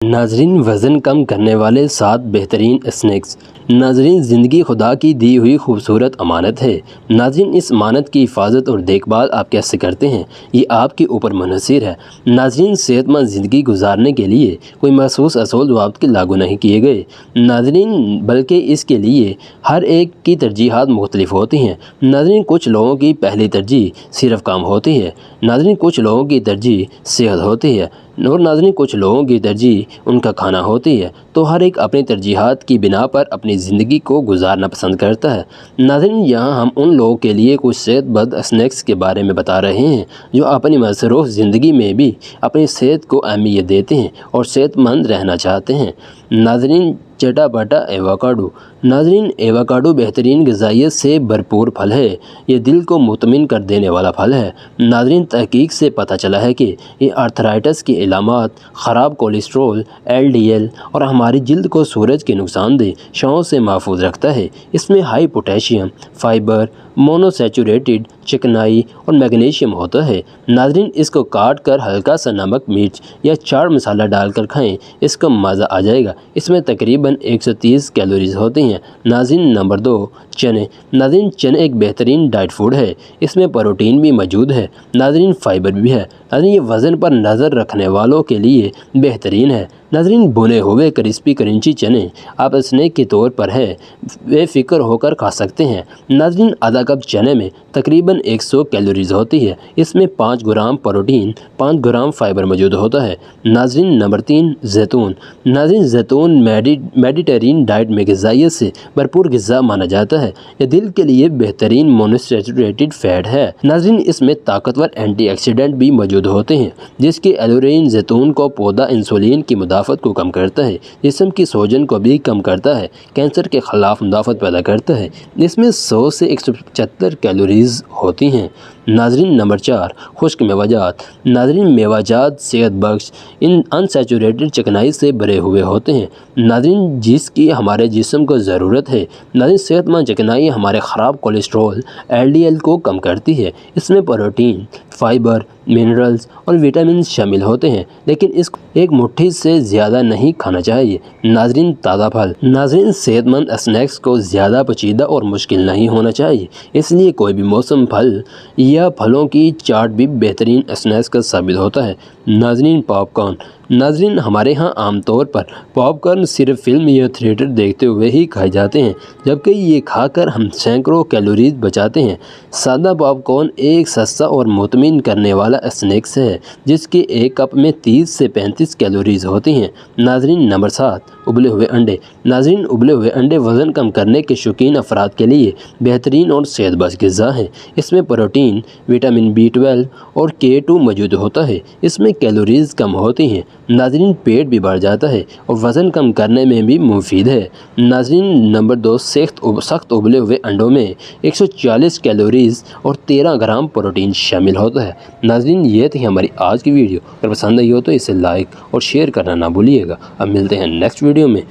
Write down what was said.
ناظرین، وزن کم کرنے والے 7 بہترین اسنیکس۔ ناظرین، زندگی خدا کی دی ہوئی خوبصورت امانت ہے۔ ناظرین، اس امانت کی حفاظت اور دیکھ بھال آپ کیسے کرتے ہیں، یہ آپ کے اوپر منحصر ہے۔ ناظرین، صحت مند زندگی گزارنے کے لیے کوئی مخصوص اصول ضوابط لاگو نہیں کیے گئے، ناظرین، بلکہ اس کے لیے ہر ایک کی ترجیحات مختلف ہوتی ہیں۔ ناظرین، کچھ لوگوں کی پہلی ترجیح صرف کام ہوتی ہے، ناظرین، کچھ لوگوں کی ترجیح صحت ہوتی ہے، اور ناظرین، کچھ لوگوں کی ترجیح ان کا کھانا ہوتی ہے۔ تو ہر ایک اپنی ترجیحات کی بنا پر اپنی زندگی کو گزارنا پسند کرتا ہے۔ ناظرین، یہاں ہم ان لوگوں کے لیے کچھ صحت مند اسنیکس کے بارے میں بتا رہے ہیں جو اپنی مصروف زندگی میں بھی اپنی صحت کو اہمیت دیتے ہیں اور صحت مند رہنا چاہتے ہیں۔ ناظرین، چٹا پٹا ایووکاڈو۔ ناظرین، ایووکاڈو بہترین غذائیت سے بھرپور پھل ہے۔ یہ دل کو مطمئن کر دینے والا پھل ہے۔ ناظرین، تحقیق سے پتہ چلا ہے کہ یہ آرتھرائٹس کی علامات، خراب کولیسٹرول، LDL اور ہماری جلد کو سورج کے نقصان دہ شعاعوں سے محفوظ رکھتا ہے۔ اس میں high potassium, fibre, mono saturated چکنائی اور میگنیشیم ہوتا ہے۔ ناظرین، اس کو کاٹ کر ہلکا سا نمک، مرچ یا چاٹ مسالہ ڈال کر کھائیں، اس کا مزہ آ جائے گا۔ اس میں تقریباً 130 کیلوریز ہوتی ہیں۔ ناظرین، نمبر 2، چنے۔ ناظرین، چنے ایک بہترین ڈائٹ فوڈ ہے۔ اس میں پروٹین بھی موجود ہے، ناظرین، فائبر بھی ہے۔ ناظرین، یہ وزن پر نظر رکھنے والوں کے لیے بہترین ہے۔ ناظرین، بھنے ہوئے کرسپی کرنچی چنے آپ اسنیک کے طور پر ہے بے فکر ہو کر کھا سکتے ہیں۔ ناظرین، آدھا کپ چنے میں تقریباً 100 کیلوریز ہوتی ہے۔ اس میں 5 گرام پروٹین، 5 گرام فائبر موجود ہوتا ہے۔ ناظرین، نمبر 3، زیتون۔ ناظرین، زیتون میڈیٹرینین ڈائٹ میں غذائیت سے بھرپور غذا مانا جاتا ہے۔ یہ دل کے لیے بہترین مونوسیچوریٹڈ فیٹ ہے۔ ناظرین، اس میں طاقتور اینٹی آکسیڈنٹ بھی موجود ہوتے ہیں جس کی ایلورین زیتون کو پودا انسولین کی مدافعت کو کم کرتا ہے، جسم کی سوجن کو بھی کم کرتا ہے، کینسر کے خلاف مدافعت پیدا کرتا ہے۔ اس میں 100 سے 175 کیلوریز ہوتی ہیں۔ ناظرین، نمبر 4، خشک میوہ جات۔ ناظرین، میوہ جات صحت بخش ان سیچوریٹڈ چکنائی سے بھرے ہوئے ہوتے ہیں، ناظرین، جس کی ہمارے جسم کو ضرورت ہے۔ ناظرین، صحت مند چکنائی ہمارے خراب کولیسٹرول LDL کو کم کرتی ہے۔ اس میں پروٹین، فائبر، منرلز اور وٹامنز شامل ہوتے ہیں، لیکن اس کو ایک مٹھی سے زیادہ نہیں کھانا چاہیے۔ ناظرین، تازہ پھل۔ ناظرین، صحت مند اسنیکس کو زیادہ پیچیدہ اور مشکل نہیں ہونا چاہیے، اس لیے کوئی بھی موسم پھل یا پھلوں کی چاٹ بھی بہترین اسنیکس کا ثابت ہوتا ہے۔ ناظرین، پاپ کارن۔ ناظرین، ہمارے ہاں عام طور پر پاپ کارن صرف فلم یا تھیٹر دیکھتے ہوئے ہی کھائے جاتے ہیں، جبکہ یہ کھا کر ہم سینکڑوں کیلوریز بچاتے ہیں۔ سادہ پاپ کارن ایک سستا اور مطمئن کرنے والا اسنیکس ہے جس کے ایک کپ میں 30 سے 35 کیلوریز ہوتی ہیں۔ ناظرین، نمبر 7، ابلے ہوئے انڈے۔ ناظرین، ابلے ہوئے انڈے وزن کم کرنے کے شوقین افراد کے لیے بہترین اور صحت بخش غذا ہیں۔ اس میں پروٹین، وٹامن B12 اور K2 موجود ہوتا ہے۔ اس میں کیلوریز کم ہوتی ہیں۔ ناظرین، پیٹ بھی بڑھ جاتا ہے اور وزن کم کرنے میں بھی مفید ہے۔ ناظرین، نمبر 2، سخت ابلے ہوئے انڈوں میں 140 کیلوریز اور 13 گرام پروٹین شامل ہوتا ہے۔ ناظرین، یہ تھی ہماری آج کی ویڈیو۔ اگر پسند آئی ہو تو اسے لائک اور شیئر کرنا نہ بھولیے گا۔ اب ملتے ہیں نیکسٹ ویڈیو میں۔